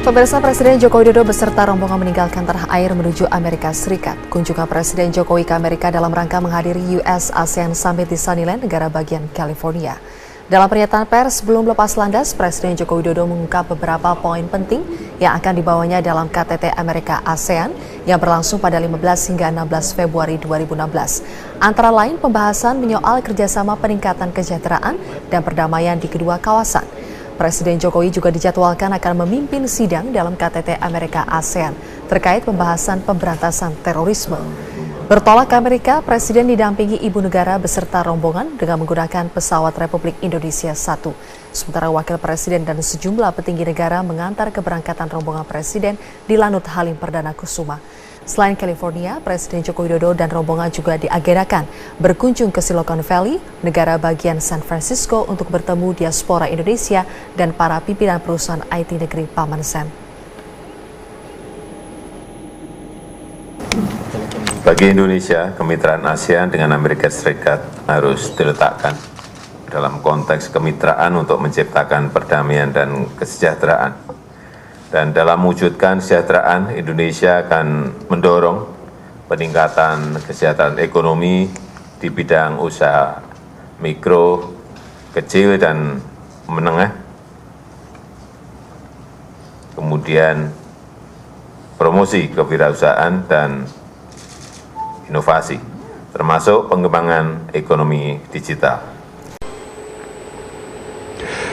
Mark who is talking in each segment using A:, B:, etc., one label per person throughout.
A: Pemirsa, Presiden Joko Widodo beserta rombongan meninggalkan tanah air menuju Amerika Serikat. Kunjungan Presiden Jokowi ke Amerika dalam rangka menghadiri US ASEAN Summit di Sunnyland, negara bagian California. Dalam pernyataan pers sebelum lepas landas, Presiden Joko Widodo mengungkap beberapa poin penting yang akan dibawanya dalam KTT Amerika ASEAN yang berlangsung pada 15 hingga 16 Februari 2016. Antara lain pembahasan menyoal kerjasama peningkatan kesejahteraan dan perdamaian di kedua kawasan. Presiden Jokowi juga dijadwalkan akan memimpin sidang dalam KTT Amerika ASEAN terkait pembahasan pemberantasan terorisme. Bertolak ke Amerika, Presiden didampingi Ibu Negara beserta rombongan dengan menggunakan pesawat Republik Indonesia 1. Sementara Wakil Presiden dan sejumlah petinggi negara mengantar keberangkatan rombongan Presiden di Lanut Halim Perdana Kusuma. Selain California, Presiden Joko Widodo dan rombongan juga diagendakan berkunjung ke Silicon Valley, negara bagian San Francisco untuk bertemu diaspora Indonesia dan para pimpinan perusahaan IT negeri Paman Sam.
B: Bagi Indonesia, kemitraan ASEAN dengan Amerika Serikat harus diletakkan dalam konteks kemitraan untuk menciptakan perdamaian dan kesejahteraan. Dan dalam mewujudkan kesejahteraan, Indonesia akan mendorong peningkatan kesejahteraan ekonomi di bidang usaha mikro, kecil, dan menengah. Kemudian promosi kewirausahaan dan inovasi, termasuk pengembangan ekonomi digital.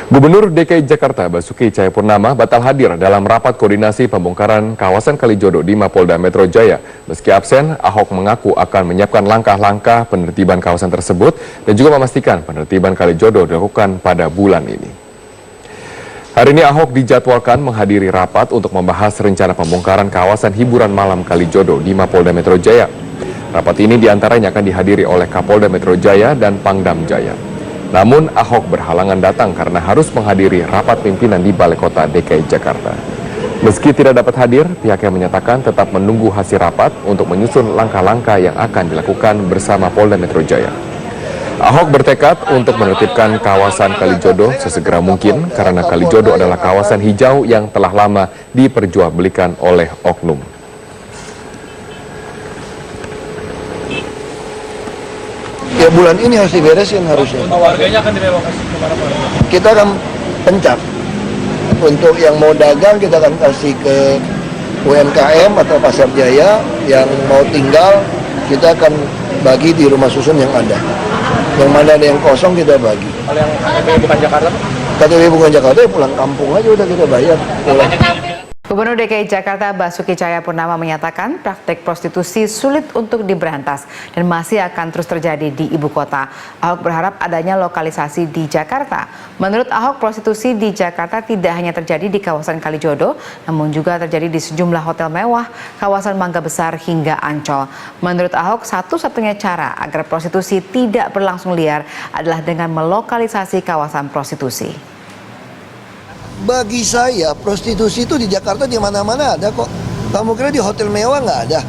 C: Gubernur DKI Jakarta Basuki Cahayapurnama batal hadir dalam rapat koordinasi pembongkaran kawasan Kalijodo di Mapolda Metro Jaya. Meski absen, Ahok mengaku akan menyiapkan langkah-langkah penertiban kawasan tersebut dan juga memastikan penertiban Kalijodo dilakukan pada bulan ini. Hari ini Ahok dijadwalkan menghadiri rapat untuk membahas rencana pembongkaran kawasan hiburan malam Kalijodo di Mapolda Metro Jaya. Rapat ini diantaranya akan dihadiri oleh Kapolda Metro Jaya dan Pangdam Jaya. Namun Ahok berhalangan datang karena harus menghadiri rapat pimpinan di Balai Kota DKI Jakarta. Meski tidak dapat hadir, pihaknya menyatakan tetap menunggu hasil rapat untuk menyusun langkah-langkah yang akan dilakukan bersama Polda Metro Jaya. Ahok bertekad untuk menertibkan kawasan Kalijodo sesegera mungkin karena Kalijodo adalah kawasan hijau yang telah lama diperjualbelikan oleh oknum.
D: Ya bulan ini harus diberesin harusnya.
E: Warganya akan direlokasi kemana Pak?
D: Kita akan pencak. Untuk yang mau dagang kita akan kasih ke UMKM atau Pasar Jaya. Yang mau tinggal kita akan bagi di rumah susun yang ada. Yang mana ada yang kosong kita bagi.
E: Kalau yang KTP bukan Jakarta Pak?
D: KTP bukan Jakarta ya pulang kampung aja udah kita bayar. Pulang.
F: Gubernur DKI Jakarta Basuki Cahayapurnama menyatakan praktek prostitusi sulit untuk diberantas dan masih akan terus terjadi di ibu kota. Ahok berharap adanya lokalisasi di Jakarta. Menurut Ahok, prostitusi di Jakarta tidak hanya terjadi di kawasan Kalijodo, namun juga terjadi di sejumlah hotel mewah, kawasan Mangga Besar hingga Ancol. Menurut Ahok, satu-satunya cara agar prostitusi tidak berlangsung liar adalah dengan melokalisasi kawasan prostitusi.
D: Bagi saya prostitusi itu di Jakarta di mana-mana ada kok. Kamu kira di hotel mewah nggak ada?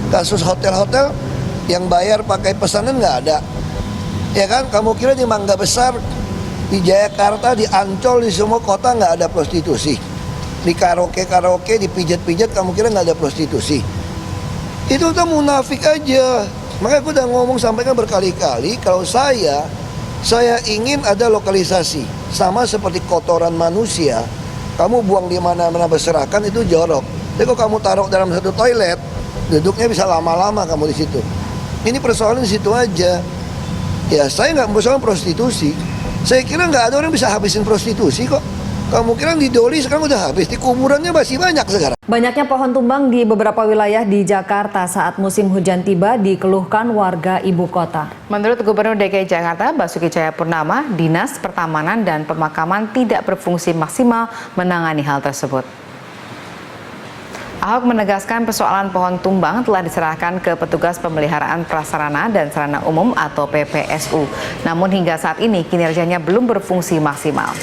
D: Kasus hotel-hotel yang bayar pakai pesanan nggak ada. Ya kan? Kamu kira di Mangga Besar, di Jakarta, di Ancol, di semua kota nggak ada prostitusi? Di karaoke, di pijat-pijat kamu kira nggak ada prostitusi? Itu tuh munafik aja. Makanya aku udah ngomong sampaikan berkali-kali kalau saya ingin ada lokalisasi. Sama seperti kotoran manusia, kamu buang di mana-mana berserakan itu jorok. Jadi kalau kamu taruh dalam satu toilet, duduknya bisa lama-lama kamu di situ. Ini persoalan di situ aja. Ya saya nggak persoalan prostitusi. Saya kira nggak ada orang bisa habisin prostitusi kok. Kamu kira di Doli sekarang udah habis, di kuburannya masih banyak sekarang.
G: Banyaknya pohon tumbang di beberapa wilayah di Jakarta saat musim hujan tiba dikeluhkan warga ibu kota.
F: Menurut Gubernur DKI Jakarta Basuki Cahayapurnama, Dinas Pertamanan dan Pemakaman tidak berfungsi maksimal menangani hal tersebut. Ahok menegaskan persoalan pohon tumbang telah diserahkan ke petugas pemeliharaan prasarana dan sarana umum atau PPSU. Namun hingga saat ini kinerjanya belum berfungsi maksimal.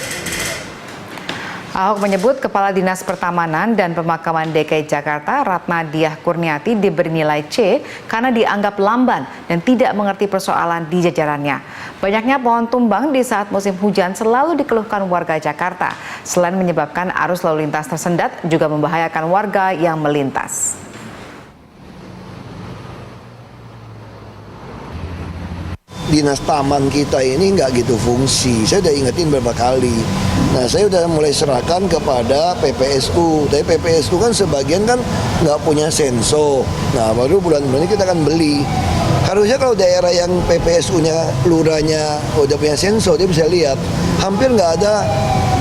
F: Ahok menyebut Kepala Dinas Pertamanan dan Pemakaman DKI Jakarta Ratna Diah Kurniati diberi nilai C karena dianggap lamban dan tidak mengerti persoalan di jajarannya. Banyaknya pohon tumbang di saat musim hujan selalu dikeluhkan warga Jakarta. Selain menyebabkan arus lalu lintas tersendat, juga membahayakan warga yang melintas.
D: Dinas taman kita ini nggak gitu fungsi. Saya udah ingetin beberapa kali. Nah, saya udah mulai serahkan kepada PPSU. Tapi PPSU kan sebagian kan nggak punya senso. Nah, baru bulan ini kita akan beli. Harusnya kalau daerah yang PPSU-nya, lurahnya udah punya senso, dia bisa lihat. Hampir nggak ada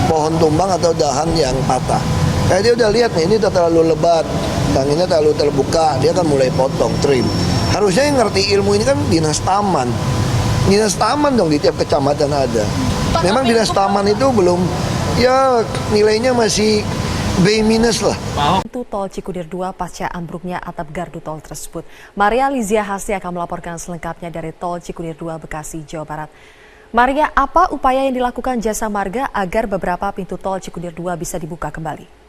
D: pohon tumbang atau dahan yang patah. Kayak dia udah lihat nih, ini terlalu lebat, tangannya terlalu terbuka, dia akan mulai potong, trim. Harusnya yang ngerti ilmu ini kan dinas taman. Dinas taman dong di tiap kecamatan ada. Memang dinas taman itu belum, ya nilainya masih B- lah.
A: Pintu tol Cikunir 2 pasca ambruknya atap gardu tol tersebut. Maria Lizia Hasti akan melaporkan selengkapnya dari tol Cikunir 2 Bekasi, Jawa Barat. Maria, apa upaya yang dilakukan Jasa Marga agar beberapa pintu tol Cikunir 2 bisa dibuka kembali?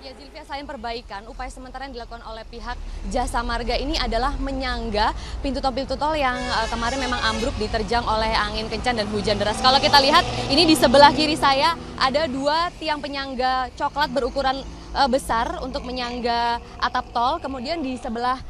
H: Ya, Zilvia, selain perbaikan, upaya sementara yang dilakukan oleh pihak Jasa Marga ini adalah menyangga pintu tol yang kemarin memang ambruk diterjang oleh angin kencang dan hujan deras. Kalau kita lihat, ini di sebelah kiri saya ada 2 tiang penyangga coklat berukuran besar untuk menyangga atap tol. Kemudian di sebelah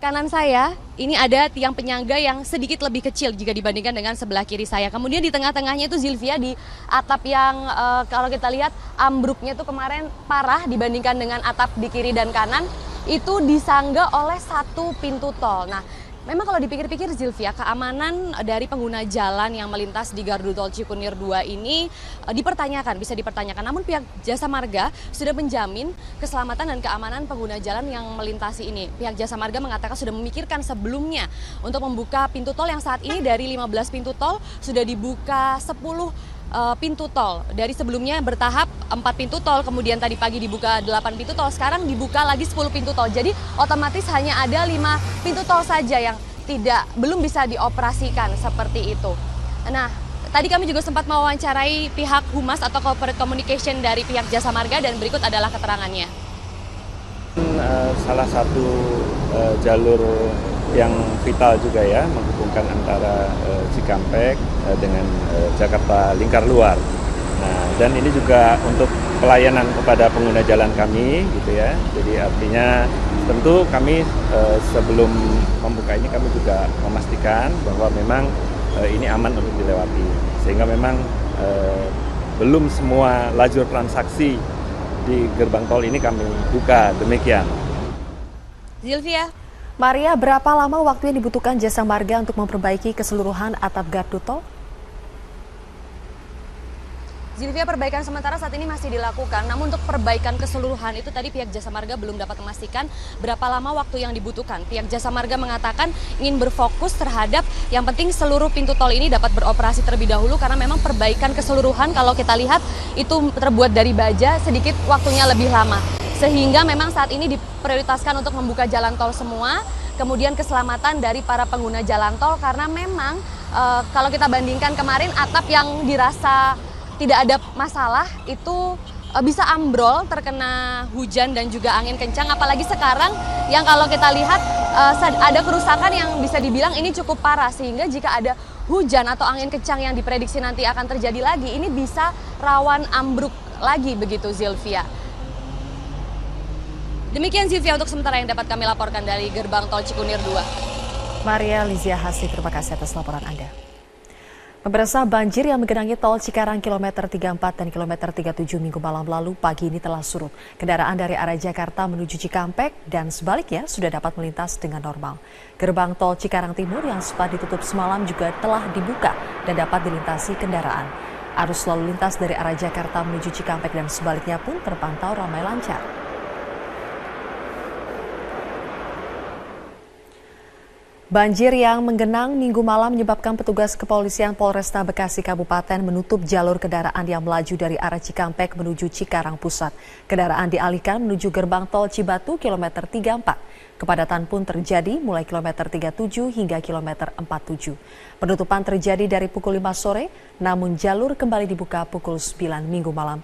H: kanan saya, ini ada tiang penyangga yang sedikit lebih kecil jika dibandingkan dengan sebelah kiri saya. Kemudian di tengah-tengahnya itu Zilvia, di atap yang kalau kita lihat ambruknya itu kemarin parah dibandingkan dengan atap di kiri dan kanan, itu disangga oleh 1 pintu tol. Nah, memang kalau dipikir-pikir Zilvia, keamanan dari pengguna jalan yang melintas di gardu tol Cikunir 2 ini bisa dipertanyakan. Namun pihak Jasa Marga sudah menjamin keselamatan dan keamanan pengguna jalan yang melintasi ini. Pihak Jasa Marga mengatakan sudah memikirkan sebelumnya untuk membuka pintu tol yang saat ini dari 15 pintu tol sudah dibuka 10 pintu tol. Dari sebelumnya bertahap 4 pintu tol, kemudian tadi pagi dibuka 8 pintu tol, sekarang dibuka lagi 10 pintu tol. Jadi otomatis hanya ada 5 pintu tol saja yang belum bisa dioperasikan seperti itu. Nah, tadi kami juga sempat mewawancarai pihak Humas atau Corporate Communication dari pihak Jasa Marga dan berikut adalah keterangannya.
E: Salah satu jalur yang vital juga ya, menghubungkan antara Cikampek dengan Jakarta lingkar luar. Nah, dan ini juga untuk pelayanan kepada pengguna jalan kami gitu ya. Jadi artinya tentu kami sebelum membuka ini kami juga memastikan bahwa memang ini aman untuk dilewati. Sehingga memang belum semua lajur transaksi di gerbang tol ini kami buka, demikian.
H: Zilvia.
A: Maria, berapa lama waktu yang dibutuhkan Jasa Marga untuk memperbaiki keseluruhan atap gardu tol?
H: Zilvia, perbaikan sementara saat ini masih dilakukan, namun untuk perbaikan keseluruhan itu tadi pihak Jasa Marga belum dapat memastikan berapa lama waktu yang dibutuhkan. Pihak Jasa Marga mengatakan ingin berfokus terhadap yang penting seluruh pintu tol ini dapat beroperasi terlebih dahulu karena memang perbaikan keseluruhan kalau kita lihat itu terbuat dari baja, sedikit waktunya lebih lama. Sehingga memang saat ini diprioritaskan untuk membuka jalan tol semua, kemudian keselamatan dari para pengguna jalan tol karena memang kalau kita bandingkan kemarin atap yang dirasa tidak ada masalah itu bisa ambrol terkena hujan dan juga angin kencang, apalagi sekarang yang kalau kita lihat ada kerusakan yang bisa dibilang ini cukup parah, sehingga jika ada hujan atau angin kencang yang diprediksi nanti akan terjadi lagi, ini bisa rawan ambruk lagi begitu Zilvia. Demikian Zilvia untuk sementara yang dapat kami laporkan dari gerbang tol Cikunir 2.
A: Maria Lizia Hasti, terima kasih atas laporan Anda. Pemirsa, banjir yang menggenangi tol Cikarang kilometer 34 dan kilometer 37 Minggu malam lalu pagi ini telah surut. Kendaraan dari arah Jakarta menuju Cikampek dan sebaliknya sudah dapat melintas dengan normal. Gerbang tol Cikarang Timur yang sempat ditutup semalam juga telah dibuka dan dapat dilintasi kendaraan. Arus lalu lintas dari arah Jakarta menuju Cikampek dan sebaliknya pun terpantau ramai lancar. Banjir yang menggenang Minggu malam menyebabkan petugas kepolisian Polresta Bekasi Kabupaten menutup jalur kendaraan yang melaju dari arah Cikampek menuju Cikarang Pusat. Kendaraan dialihkan menuju gerbang tol Cibatu kilometer 34. Kepadatan pun terjadi mulai kilometer 37 hingga kilometer 47. Penutupan terjadi dari pukul 5 sore, namun jalur kembali dibuka pukul 9 Minggu malam.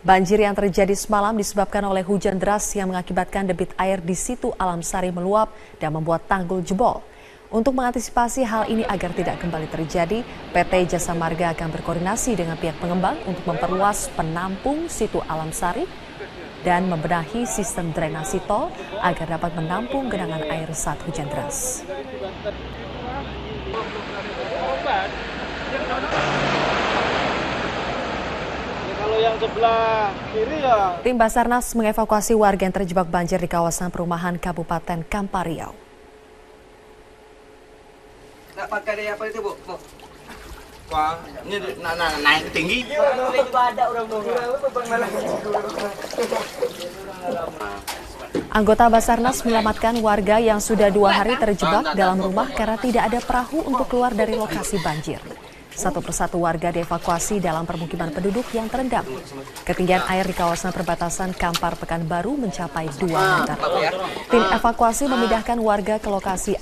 A: Banjir yang terjadi semalam disebabkan oleh hujan deras yang mengakibatkan debit air di Situ Alam Sari meluap dan membuat tanggul jebol. Untuk mengantisipasi hal ini agar tidak kembali terjadi, PT Jasa Marga akan berkoordinasi dengan pihak pengembang untuk memperluas penampung Situ Alam Sari dan membenahi sistem drainasi tol agar dapat menampung genangan air saat hujan deras.
I: Kalau yang sebelah kiri ya.
A: Tim Basarnas mengevakuasi warga yang terjebak banjir di kawasan perumahan Kabupaten Kampar Riau.
I: Nak pakai apa itu, Bu? Wah, ini naik tinggi. Juga ada orang
A: Anggota Basarnas menyelamatkan warga yang sudah 2 hari terjebak dalam rumah karena tidak ada perahu untuk keluar dari lokasi banjir. Satu persatu warga dievakuasi dalam permukiman penduduk yang terendam. Ketinggian air di kawasan perbatasan Kampar Pekanbaru mencapai 2 meter. Tim evakuasi memindahkan warga ke lokasi